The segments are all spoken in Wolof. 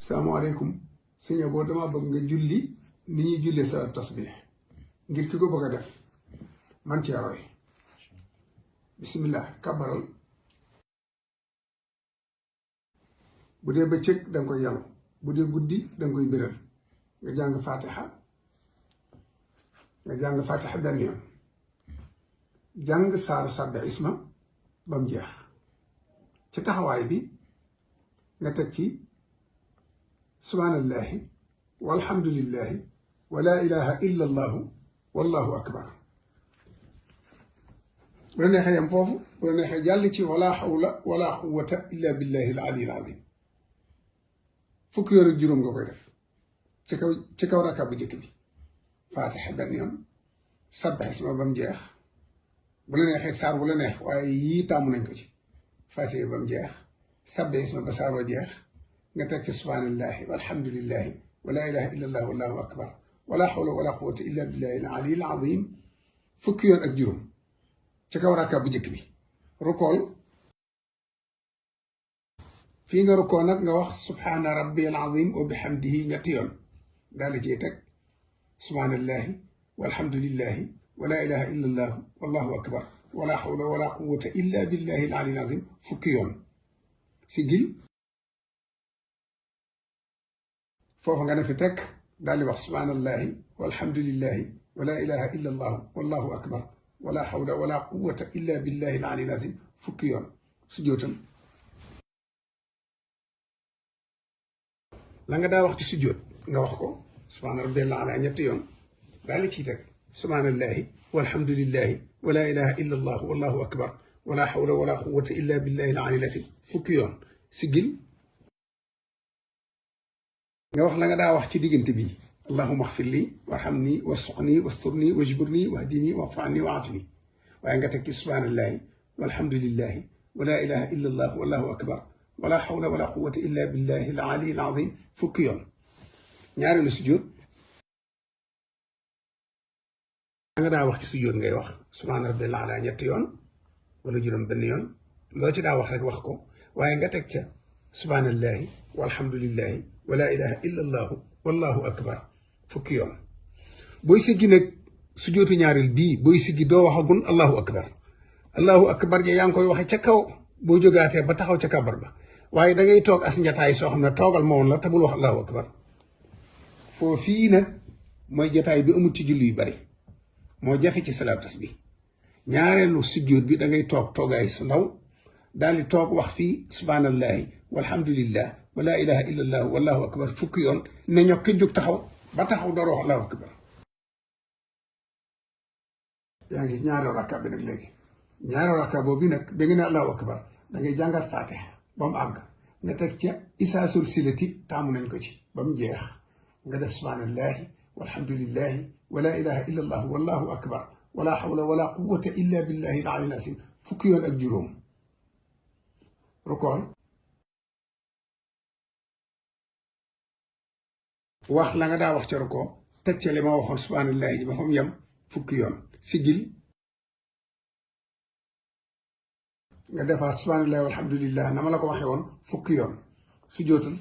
salaamaaleykum sëñ boo dama bëgg nga julli ni ñuy jullee sa tasbih ngir ki ko bëgg a def man cee roy bismillah kabaral bu dee bëccëg danga koy yalu bu dee guddi danga koy biral nga jàng fatiha benn yoon jàng saaru sabbi isma ba mu jeex ci taxawaay bi nga teg ci subhaanallahi walhamdulillahi wa laa ilaha illa allahu wallahu akbar bu la neexee yam foofu bu la neexee jàll ci wala hawla wala quwwata illa billahi al ali al azim fukki yoon ak juróom nga koy def ci kaw rakka bu njëkk bi faatixa benn yoon sabbax isma ba mu jeex bu la neexee saar bu la neex waaye yii tàmm nañ ko ci faatixa ba mu jeex sabbax isma ba saar wa jeex nga teg ci subhaanallahi walhamdulillahi wa laa ilaha illa allah wallahu akbar wala hawla wala quwwata illa billahi al ali al azim fukki yoon ak juróom ci kaw rakka bu njëkk bi rukool fii nga rukkoo nag nga wax subhaana rabbi al azim wa bihamdihi ñetti yoon daal di ciy teg subhaanallahi walhamdulillahi wa laa ilaha illa allah wallahu akbar wala hawla wala quwwata illa billahi al ali al azim fukki yoon si gil foofu nga ne fi teg daal di wax subhaanallahi walhamdulillahi wa laa ilaha illa allah wallahu akbar wala hawla wala quwwata illa billahi al ali al azim fukki yoon su jootam la nga daa wax ci sujjóot nga wax ko subhaana rabbil ala ñetti yoon daal di ciy teg subhaanallahi walhamdulillahi wa laa ilaha illa allah wallahu akbar wala hawla wala quwwata illa billahi al ali al azim fukki yoon siggil nga wax la nga daa wax ci diggante bi allahumma axfir li warhamni warsuqni wasturni wajburni wahdini wa'fani wa'afini waaye nga teg ci subhaanallahi walhamdulillahi wa laa ilaha illa allah wallahu akbar wala hawla wala quwwata illa billahi al ali al azim fukki yoon ñaareelu sujjóot nga daa wax ci sujjóot ngay wax subhaana rabbil ala ñetti yoon wala juróom benn yoon loo ci daa wax rek wax ko waaye nga teg ca subhaanallahi walhamdulillahi wa laa ilaha illa allahu wallahu akbar fukki yoon booy siggi nag sujjóotu ñaareel bii booy siggi doo waxagun allahu akbar ja yaa ngi koy waxe ca kaw boo jógaatee ba taxaw ca kabar ba waaye da ngay toog as njataay soo xam ne toogal ma woon la te bul wax allahu akbar foo fii nag mooy jataay bi amul ci julli yu bari moo jafe ci salaatu tasbih ñaareelu sujjóot bi da ngay toog toogaay su ndaw daal di toog wax fii subhaanallahi walhamdulillah wa laa ilaha illa allah wallahu akbar fukki yoon ne ñoo ko jóg taxaw ba taxaw door wax allahu akbar yaa ngi ñaareelu rakka bi nag léegi ñaareelu rakka boobu nag ba nga ne allahu akbar da ngay jàngat faatiha ba mu àgg nga teg ca isaasul silati taamu nañ ko ci ba mu jeex nga def subhaanallahi walhamdulillahi wa laa ilaha illa allah wallahu akbar wala hawla wala quwwata illa billahi al ali al azim fukki yoon ak juróom rukool wax la nga daa wax ca rukoo teg ca li ma waxoon subhaanallahi ji ba fa mu yem fukki yoon sigil nga defaat subhaanallahi walhamdulillah na ma la ko waxee woon fukki yoon su jootal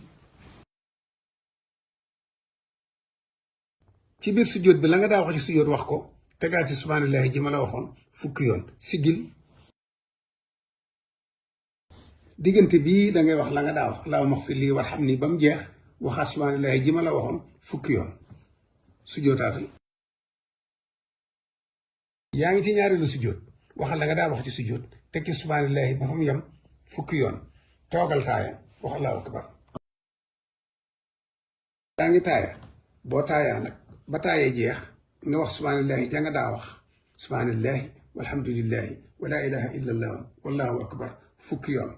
ci biir sujjóot bi la nga daa wax ci sujjóot wax ko tegaat ci subhaanallahi ji ma la waxoon fukki yoon siggil diggante bii da ngay wax la nga daa wax allahumma xfir lii warhamni ba mu jeex waxaat subhaanallahi ji ma la waxoon fukki yoon sujjóotaatal yaa ngi ci ñaareelu sujjóot waxal la nga daa wax ci sujjóot teg ci subhaanallahi ba fa mu yem fukki yoon toogal taaya wax allahu akbar yaa ngi taaya boo taayaa nag ba taayee jeex nga wax subhaanallahi ja nga daa wax subhaanallahi walhamdulillahi wa laa ilaha illa allah wallahu akbar fukki yoon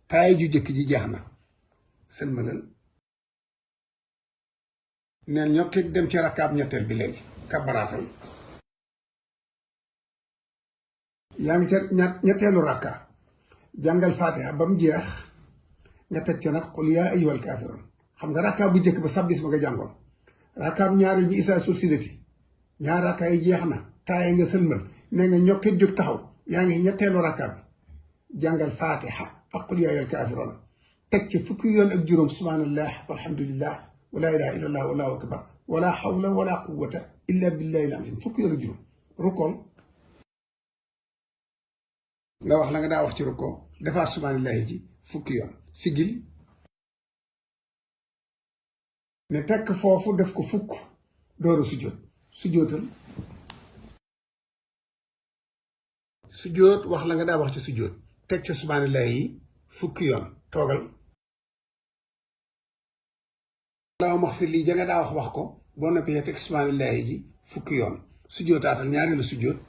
taaya ju jëkk ji jeex na sëlmalal neen ñokkit dem ci rakkaab ñetteel bi léegi kabaraatal yaa ngi ca ñetteelu rakka jàngal faatiha ba mu jeex nga teg ca nag qul yaa ayyuhal kaafiruun xam nga rakka bu njëkk ba sabbis ma nga jàngoon rakkaab ñaareel bi isaa sulsilati ñaar rakka yi jeex na taaye nga sëlmal ne nga ñokkit jóg taxaw yaa ngi ñetteelu rakka bi jàngal faatiha ak qul yaa ayyuhal kaafiruun teg ci fukki yoon ak juróom subhanallah walhamdulillah wala ilaha illallah wallahu akbar wala hawla wala quwwata illa billahi al-azim fukki yoon ak juróom rukool nga wax la nga daa wax ci rukkoo defaat subhanallahi ji fukki yoon sigil ne tekk foofu def ko fukk dooru sujjóot sujjóotal sujjóot wax la nga daa wax ci sujjóot teg ca subhanallahi yi fukki yoon toogal allahumma xfir lii ja nga daa wax ko boo noppee teg subhanallahi ji fukki yoon sujjóotaatal ñaareelu sujjóot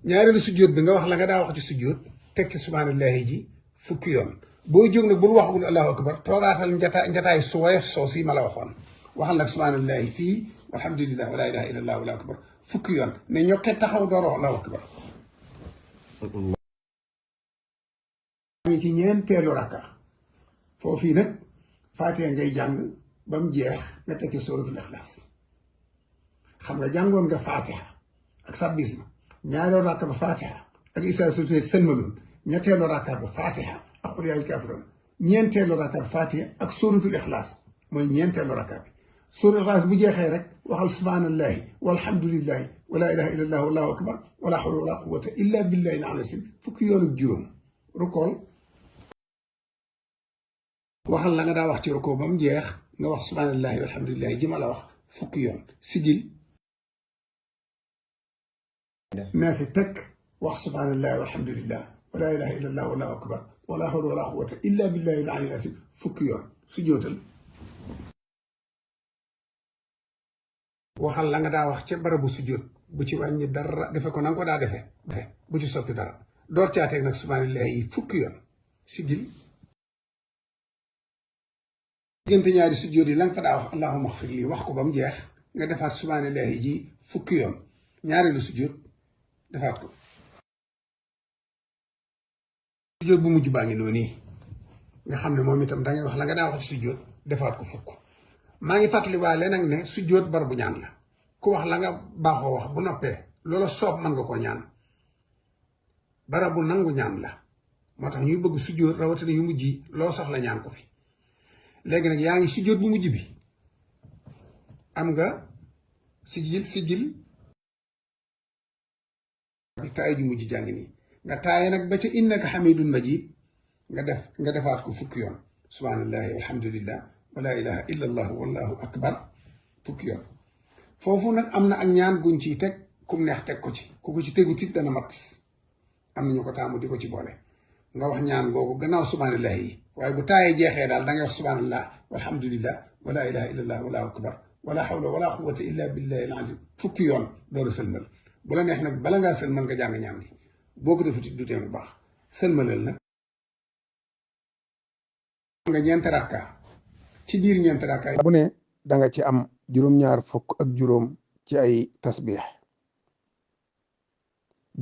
ñaareelu sujjóot bi nga wax la nga daa wax ci sujjóot teg ci subhanallahi ji fukki yoon boo jóg nag bul waxagul allahu akbar toogaatal njataay su woyof soo si ma la waxoon waxal nag subhanallahi fii walhamdulillah wala ilaha illallah wallahu akbar fukki yoon ne ñokkee taxaw door wax allahu akbar ngi ci ñeenteelu rakka foofii nag faatiha ngay jàng ba mu jeex nga tekki suratul ixlaas xam nga jàngoon nga faatiha ak sabbisma ñaareelu rakka ba faatiha ak isaa sute sëlmaloon ñetteelu rakka ba faatiha ak qul yaa ayyuhal kaafiruun ñeenteelu rakka ba faatiha ak suratul ixlaas mooy ñeenteelu rakka bi suratul ixlaas bu jeexee rek waxal subhanallahi walhamdulillahi wala ilaha illallah wallahu akbar wala hawla wala quwwata illa billahi al-azim fukki yoon ak juróom rukool waxal la nga daa wax ci rukkoo ba mu jeex nga wax subhanallahi walhamdulillahi ji ma la wax fukki yoon sigil naa fi teg wax subhanallahi walhamdulillah wala ilaha illallah wallahu akbar wala hawla wala quwwata illa billahi al-aliyyil azim fukki yoon sujjóotal waxal la nga daa wax ca barabu sujjóot bu ci wàññi dara defe ko na nga ko daa defee bu ci soppi dara door caa teg nag subhanallahi yi fukki yoon sigil diggante ñaari sujjóot yi la nga fa daa wax allahumma xfir lii wax ko ba mu jeex nga defaat subhanallahi ji fukki yoon ñaareelu sujjóot defaat ko sujjóot bu mujj baa ngi noonu nga xam ne moom itam dangay wax la nga daa wax ci sujjóot defaat ko fukk maa ngi fàttali waale nag ne sujjóot bar bu ñaan la ku wax la nga baaxoo wax bu noppee loola soob mën nga koo ñaan barabu nangu ñaan la moo tax ñuy bëgg sujjóot rawatina yu mujj yi loo soxla ñaan ko fi léegi nag yaa ngi sujjóot bu mujj bi am nga sigil taay ju mujj jàng nii nga taaye nag ba ca innaka xamidun majid nga defaat ko fukki yoon subhanallahi walhamdulillah wala ilaha illa allah wallahu akbar fukki yoon foofu nag am na ak ñaan guñ ciy teg kum neex teg ko ci ku ko ci tegu tit dana mat am na ñu ko taamu di ko ci boole nga wax ñaan googu gannaaw subhanallahi yi waaye bu taayee jeexee daal da ngay wax subhanallah walhamdulillah wala ilaha illallah wallahu akbar wala hawla wala quwwata illa billahi al-azim fukki yoon door a sëlmal bu la neex nag bala ngaa sëlmal nga jàng ñaan gi boo ko defuti du tee bu baax sëlmalal nag nga ñeenti rakka ci biir ñeenti rakka bu ne da nga ci am juróom-ñaar fukk ak juróom ci ay tasbix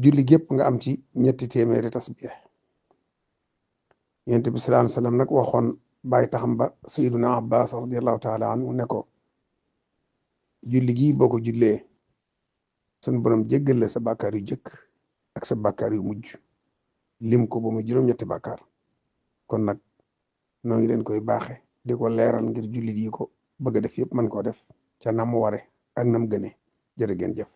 julli gépp nga am ci ñetti téeméeri tasbix yonent bi sallallahu alayhi wa sallam nag waxoon bàyyi taxam ba sayyiduna abbas radiallahu taala anhu ne ko julli gii boo ko jullee sun borom jéggal la sa bàkkaar yu jëkk ak sa bàkkaar yu mujj lim ko ba mu juróom-ñetti bàkkaar kon nag noo ngi leen koy baaxe di ko leeral ngir jullit yi ko bëgg a def yëpp mën koo def ca nam ware ak nam gëne jërë ngeen jëf